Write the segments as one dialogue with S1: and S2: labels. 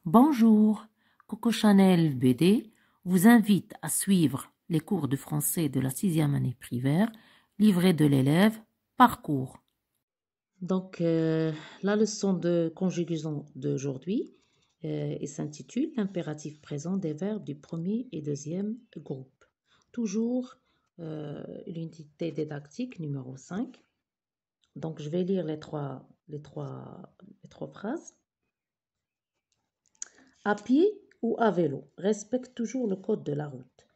S1: Bonjour, Coco Chanel BD vous invite à suivre les cours de français de la 6e année primaire, livret de l'élève, parcours. Donc, la leçon de conjugaison d'aujourd'hui s'intitule l'impératif présent des verbes du premier et deuxième groupe. Toujours l'unité didactique numéro 5. Donc, je vais lire les trois phrases. À pied ou à vélo, respecte toujours le code de la route.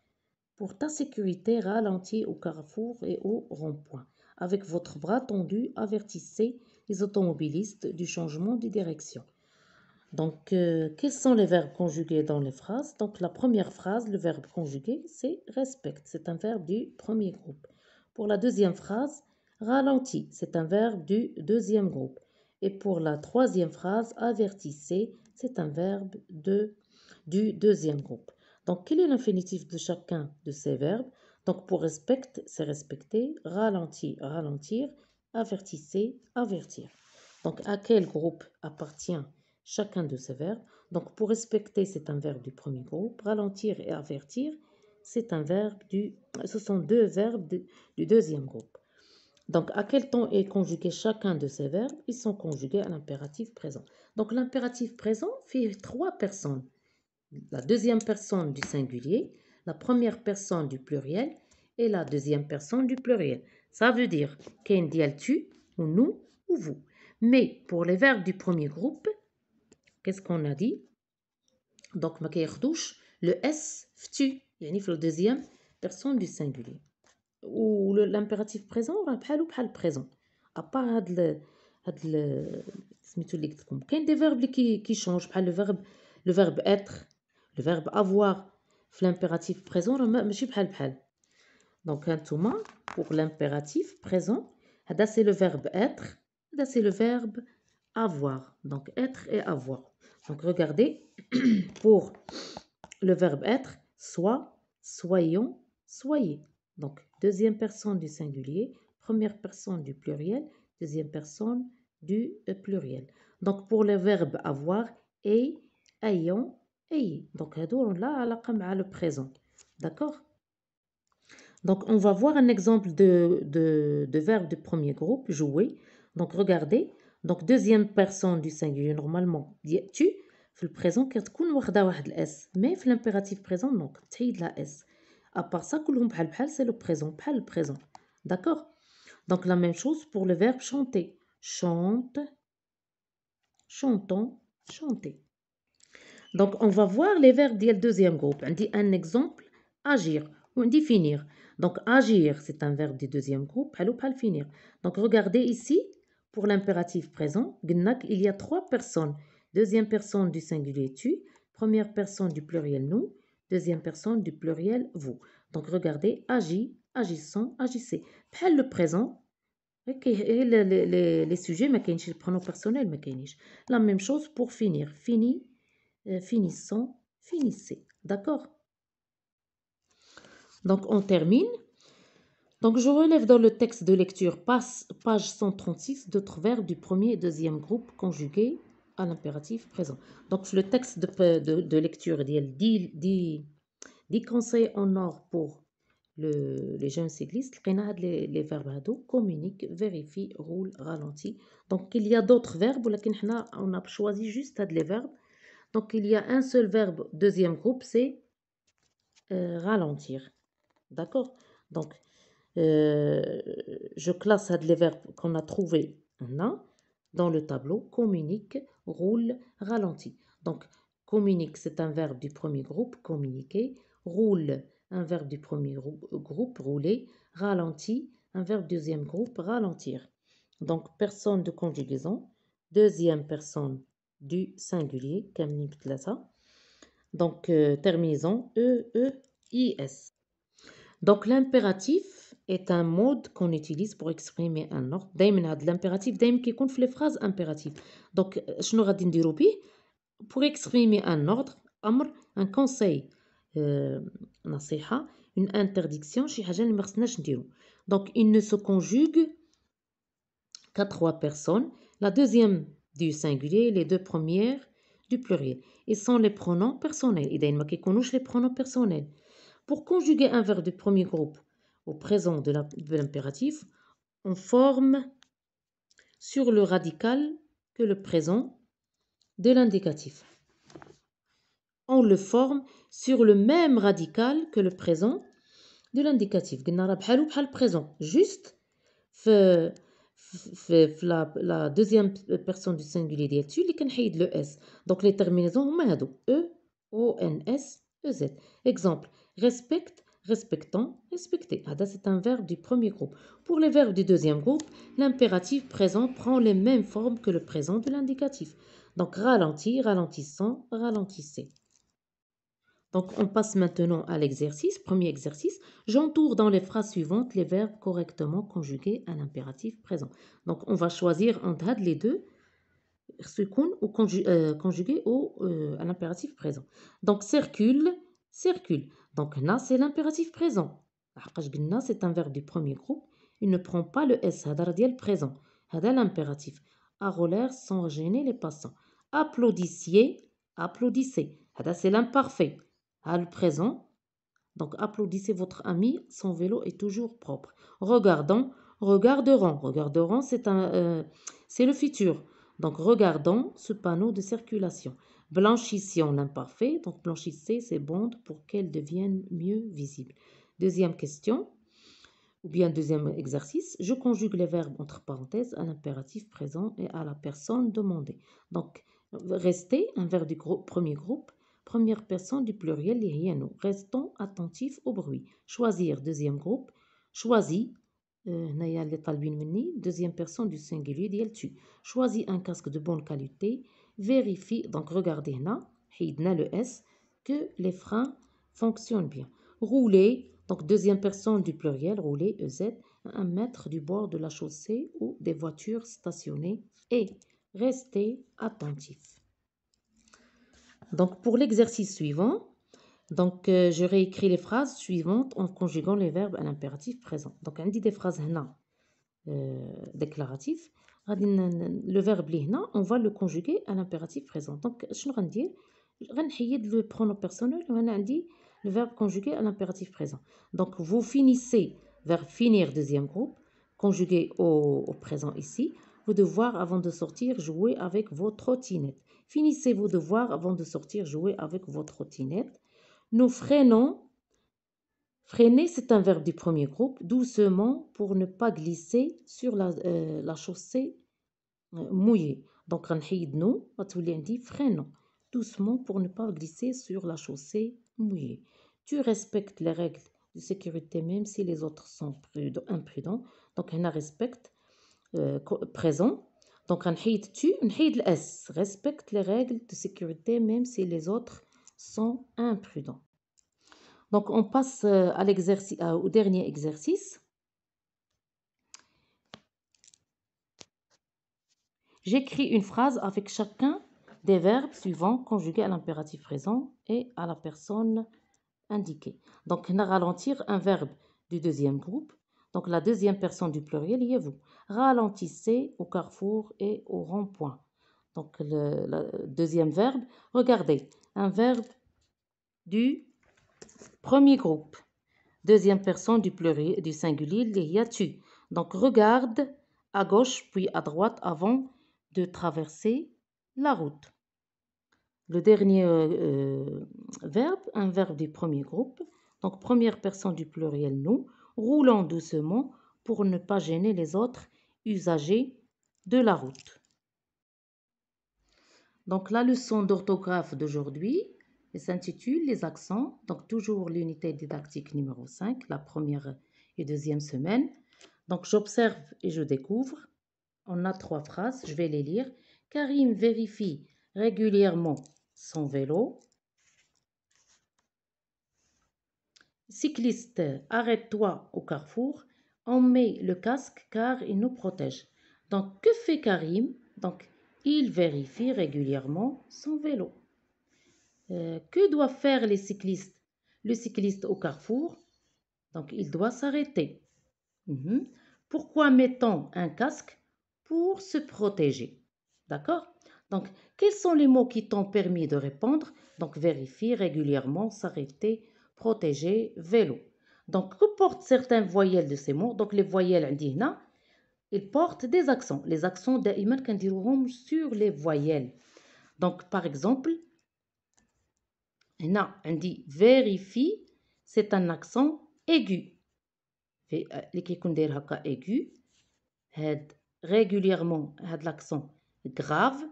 S1: Pour ta sécurité, ralentis au carrefour et au rond-point. Avec votre bras tendu, avertissez les automobilistes du changement de direction. Donc, quels sont les verbes conjugués dans les phrases? Donc, la première phrase, le verbe conjugué, c'est respecte. C'est un verbe du premier groupe. Pour la deuxième phrase, ralentis. C'est un verbe du deuxième groupe. Et pour la troisième phrase, avertissez. C'est un verbe du deuxième groupe. Donc, quel est l'infinitif de chacun de ces verbes? Donc, pour respecte, c'est respecter. Ralentir, ralentir. Avertissez, avertir. Donc, à quel groupe appartient chacun de ces verbes? Donc, pour respecter, c'est un verbe du premier groupe. Ralentir et avertir, ce sont deux verbes du deuxième groupe. Donc, à quel temps est conjugué chacun de ces verbes? Ils sont conjugués à l'impératif présent. Donc, l'impératif présent fait trois personnes. La deuxième personne du singulier, la première personne du pluriel et la deuxième personne du pluriel. Ça veut dire qu'un dial tu, ou nous, ou vous. Mais pour les verbes du premier groupe, qu'est-ce qu'on a dit? Donc, ما كياخدوش le S tu, يعني في la deuxième personne du singulier. Ou l'impératif présent راه بحالو بحال présent. À part سميتو اللي قلت لكم كاين دي فيرب اللي كيشونج بحال le verbe être, le verbe avoir. في l'impératif présent راه ماشي بحال. Donc هانتوما pour l'impératif présent هذا c'est le verbe être, هذا c'est le verbe avoir. Donc être et avoir. Donc regardez, pour le verbe être, soit, soyons, soyez. Donc deuxième personne du singulier, première personne du pluriel, deuxième personne du pluriel. Donc pour le verbe avoir, et, ayons, ayez. Donc là, on a le présent. D'accord? Donc on va voir un exemple de verbe du premier groupe, jouer. Donc regardez. Donc deuxième personne du singulier, normalement, tu. في البريزون كتكون واخده واحد الاس مي في لامبيراتيف بريزون دونك تحيد لا اس ابار سا كلهم بحال سي لو بريزون بحال البريزون داكوغ دونك لا ميم شوز بور لو فيرب شونتي chante chantons chanter donc on va voir les verbes ديال deuxième groupe عندي un exemple agir وعندي finir donc agir c'est un verbe du deuxième groupe بحال finir donc regardez ici pour l'impératif présent قلنا il y a trois personnes. Deuxième personne du singulier tu, première personne du pluriel nous, deuxième personne du pluriel vous. Donc regardez, agis, agissons, agissez. بحال le présent, les sujets ما كاينش, le pronom personnel ما كاينش. La même chose pour finir. Fini, finissons, finissez. D'accord? Donc on termine. Donc je relève dans le texte de lecture page 136 d'autres verbes du premier et deuxième groupe conjugués à l'impératif présent. Donc le texte de lecture dit 10 conseils en or pour les jeunes cyclistes. Les verbes communique, vérifie, roule, ralentit. Donc il y a d'autres verbes, on a choisi juste les verbes. Donc il y a un seul verbe deuxième groupe, c'est ralentir. D'accord? Donc je classe les verbes qu'on a trouvés dans le tableau. Communique, roule, ralentit. Donc, communique, c'est un verbe du premier groupe, communiquer. Roule, un verbe du premier groupe, rouler. Ralentit, un verbe du deuxième groupe, ralentir. Donc, personne de conjugaison. Deuxième personne du singulier, donc, terminaison, E-E-I-S. Donc, l'impératif est un mode qu'on utilise pour exprimer un ordre. L'impératif دايما كيكون في les phrases impératives. Donc شنو غادي نديرو به pour exprimer un ordre, امر, un conseil, نصيحة, une interdiction, شي حاجة اللي ما خصناش نديرو. Donc il ne se conjugue qu'à trois personnes. La deuxième du singulier, les deux premières du pluriel. Ils sont les pronoms personnels. إذا ما كيكونوش les pronoms personnels. Pour conjuguer un verbe du premier groupe au présent de l'impératif, on forme sur le radical que le présent de l'indicatif. On le forme sur le même radical que le présent de l'indicatif. قلنا راه بحالو بحال présent. Juste في la deuxième personne du singulier ديال tu اللي كنحيد le s. Donc les terminaisons هما هادو e, o, n, s, e, z. Exemple, respecte, respectant, respecter. هذا c'est un verbe du premier groupe. Pour les verbes du deuxième groupe, l'impératif présent prend les mêmes formes que le présent de l'indicatif. Donc ralentir, ralentissant, ralentissez. Donc, on passe maintenant à l'exercice. Premier exercice, j'entoure dans les phrases suivantes les verbes correctement conjugués à l'impératif présent. Donc, on va choisir entre les deux, ou conjugués à l'impératif présent. Donc, circule, circule. Donc, na, c'est l'impératif présent. C'est un verbe du premier groupe. Il ne prend pas le S, هذا ديال présent. هذا l'impératif. Arroler sans gêner les passants. Applaudissiez, applaudissez. هذا c'est l'imparfait. À le présent. Donc, applaudissez votre ami, son vélo est toujours propre. Regardons, regarderons. Regarderons, c'est le futur. Donc, regardons ce panneau de circulation. Blanchissons l'imparfait. Donc, blanchissez ces bandes pour qu'elles deviennent mieux visibles. Deuxième question, ou bien deuxième exercice. Je conjugue les verbes entre parenthèses à l'impératif présent et à la personne demandée. Donc, rester, un verbe du premier groupe. Première personne du pluriel, les nous. Restons attentifs au bruit. Choisir, deuxième groupe. Choisis, deuxième personne du singulier, ديال tu. Choisis un casque de bonne qualité. Vérifie, donc regardez là, le S, que les freins fonctionnent bien. Rouler, donc deuxième personne du pluriel, rouler, EZ, à 1 mètre du bord de la chaussée ou des voitures stationnées. Et rester attentif. Donc, pour l'exercice suivant, donc, je réécris les phrases suivantes en conjuguant les verbes à l'impératif présent. Donc, on dit des phrases هنا déclaratifs. Le verbe li هنا, on va le conjuguer à l'impératif présent. Donc, شنو غندير؟ غنحيد le pronom personnel وهنا عندي le verbe conjugué à l'impératif présent. Donc, vous finissez, verbe finir, deuxième groupe, conjugué au présent ici. Vos devoirs avant de sortir, jouer avec vos trottinettes. Finissez vos devoirs avant de sortir, jouer avec vos trottinettes. Nous freinons. Freiner, c'est un verbe du premier groupe. Doucement pour ne pas glisser sur la chaussée mouillée. Donc, nous, freinons. Doucement pour ne pas glisser sur la chaussée mouillée. Tu respectes les règles de sécurité même si les autres sont imprudents. Donc, on respecte présent. Donc, tu, le S. Respecte les règles de sécurité même si les autres sont imprudents. Donc, on passe au dernier exercice. J'écris une phrase avec chacun des verbes suivants conjugués à l'impératif présent et à la personne indiquée. Donc, on a ralentir un verbe du deuxième groupe. Donc, la deuxième personne du pluriel, y est vous. Ralentissez au carrefour et au rond-point. Donc, le deuxième verbe, regardez, un verbe du premier groupe. Deuxième personne du pluriel, du singulier, y a tu. Donc, regarde à gauche puis à droite avant de traverser la route. Le dernier verbe, un verbe du premier groupe. Donc, première personne du pluriel, nous. Roulant doucement pour ne pas gêner les autres usagers de la route. Donc, la leçon d'orthographe d'aujourd'hui s'intitule Les accents. Donc, toujours l'unité didactique numéro 5, la première et deuxième semaine. Donc, j'observe et je découvre. On a 3 phrases, je vais les lire. Karim vérifie régulièrement son vélo. Cycliste, arrête-toi au carrefour. On met le casque car il nous protège. Donc, que fait Karim? Donc, il vérifie régulièrement son vélo. Que doivent faire les cyclistes? Le cycliste au carrefour, donc il doit s'arrêter. Pourquoi met-on un casque? Pour se protéger. D'accord? Donc, quels sont les mots qui t'ont permis de répondre? Donc, vérifier régulièrement, s'arrêter, protéger, vélo. Donc, que portent certains voyelles de ces mots? Donc, les voyelles, عندي هنا, ils portent des accents. Les accents, دائما كنديروهم sur les voyelles. Donc, par exemple, هنا عندي vérifie, c'est un accent aigu. اللي كيكون داير هكا aigu. هاد régulièrement, هاد l'accent grave.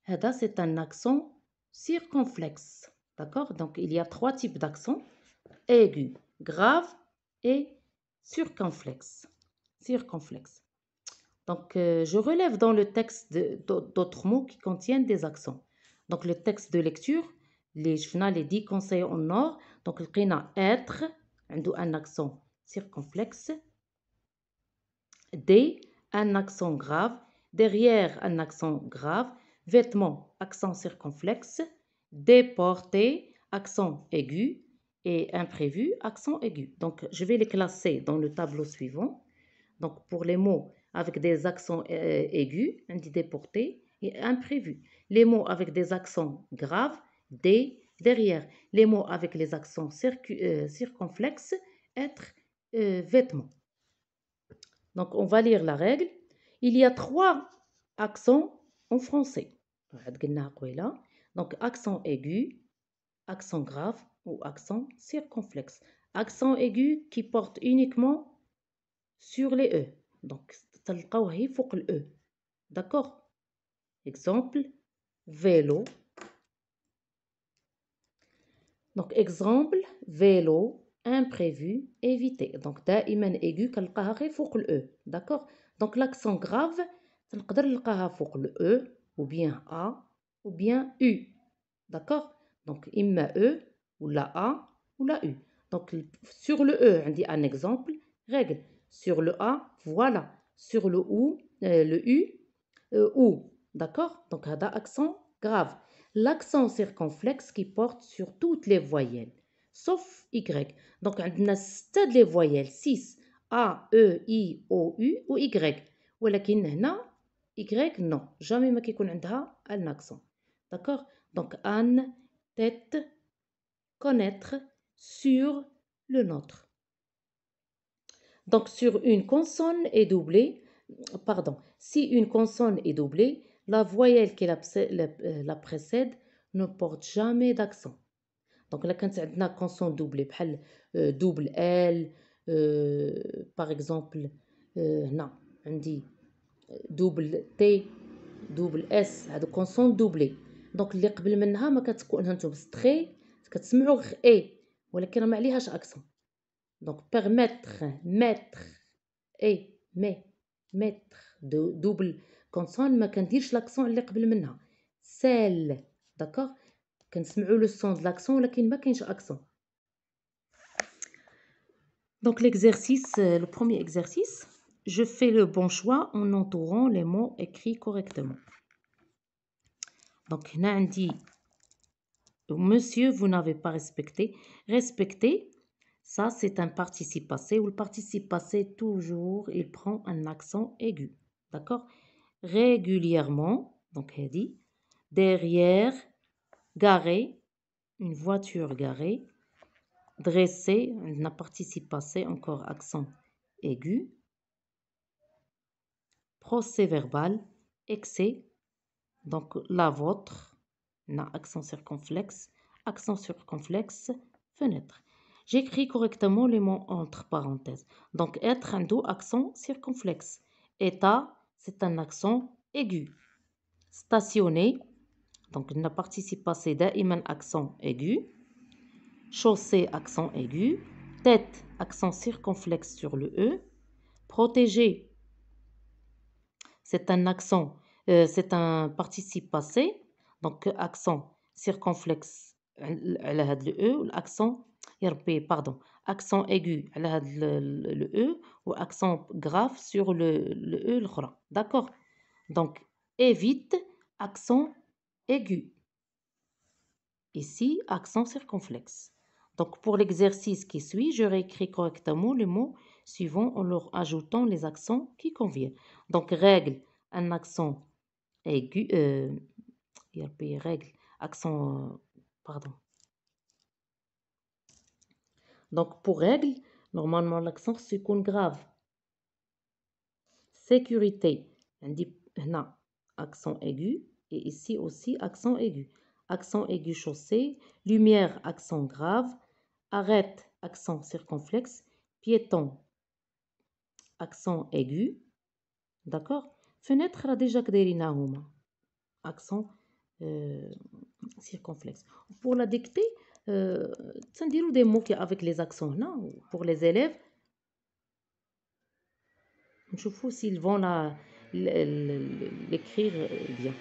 S1: هذا c'est un accent circonflexe. D'accord? Donc, il y a 3 types d'accents. Aigu, grave et circonflexe. Circonflexe. Donc, je relève dans le texte d'autres mots qui contiennent des accents. Donc, le texte de lecture, les 10 conseils en or. Donc, لقينا être, un accent circonflexe. D, un accent grave. Derrière, un accent grave. Vêtements, accent circonflexe. Déporté, accent aigu. Et imprévu, accent aigu. Donc, je vais les classer dans le tableau suivant. Donc, pour les mots avec des accents aigus, déporté et imprévu. Les mots avec des accents graves, D, derrière. Les mots avec les accents circonflexes, être, vêtements. Donc, on va lire la règle. Il y a 3 accents en français. Donc, accent aigu, accent grave ou accent circonflexe. Accent aigu qui porte uniquement sur les E. Donc, تلقاوه فوق le E. D'accord? Exemple, vélo. Donc, exemple, vélo, imprévu, éviter. Donc, دائما aigu كنلقاها غير فوق le E. D'accord? Donc, l'accent grave, تنقدر نلقاها فوق le E, ou bien A, ou bien U. D'accord? Donc, إما E, ou la A, ou la U. Donc, sur le E, on dit un exemple, règle. Sur le A, voilà. Sur le U, ou. D'accord? Donc, هذا accent grave. L'accent circonflexe qui porte sur toutes les voyelles, sauf Y. Donc, on a 6 les voyelles, 6. A, E, I, O, U ou Y. ولكن هنا Y, non. Jamais ما كيكون عندها un accent. D'accord? Donc, an, tête, connaître, sur, le nôtre. Donc, sur une consonne est doublée, pardon, si une consonne est doublée, la voyelle qui la précède ne porte jamais d'accent. Donc, là, quand on a une consonne doublée, double L, par exemple, non, on dit double T, double S, هذا consonne doublée. Donc, اللي قبل منها ما كتكون هانتوما ستري كتسمعوا غير اي ولكن ما عليهاش accent. Donc, permettre, mettre, et, mais, mettre, double consonne ما كنديرش l'accent اللي قبل منها. Celle, d'accord? كنسمعوا le son de l'accent ولكن ما كاينش accent. Donc, l'exercice, le premier exercice, je fais le bon choix en entourant les mots écrits correctement. Donc, هنا عندي monsieur, vous n'avez pas respecté. Respecter, ça c'est un participe passé. Ou le participe passé, toujours, il prend un accent aigu. D'accord? Régulièrement, donc elle dit, derrière, garé, une voiture garée. Dressé, un participe passé, encore accent aigu. Procès verbal, excès, donc la vôtre, on a accent circonflexe, fenêtre. J'écris correctement les mots entre parenthèses. Donc, être un doux accent circonflexe. État, c'est un accent aigu. Stationner, donc on a participe passé دائما accent aigu. Chaussée, accent aigu. Tête, accent circonflexe sur le E. Protéger, c'est un accent, c'est un participe passé. Donc, accent circonflexe على هاد le E, l'accent pardon, accent aigu على هاد le E ou accent grave sur le E l'autre. D'accord? Donc, évite, accent aigu. Ici, accent circonflexe. Donc, pour l'exercice qui suit, je réécris correctement les mots suivants en leur ajoutant les accents qui conviennent. Donc, règle, un accent aigu, يا règle, accent, pardon. Donc, pour règle, normalement, l'accent se يكون grave. Sécurité, on dit هنا accent aigu, et ici aussi accent aigu. Accent aigu chaussée, lumière, accent grave, arrête, accent circonflexe, piéton, accent aigu, d'accord. Fenêtre, راه déjà كدايرينها هما, accent circonflexe. Pour la dictée, تنديروا des mots avec les accents هنا pour les élèves. نشوفوا s'ils vont l'écrire bien.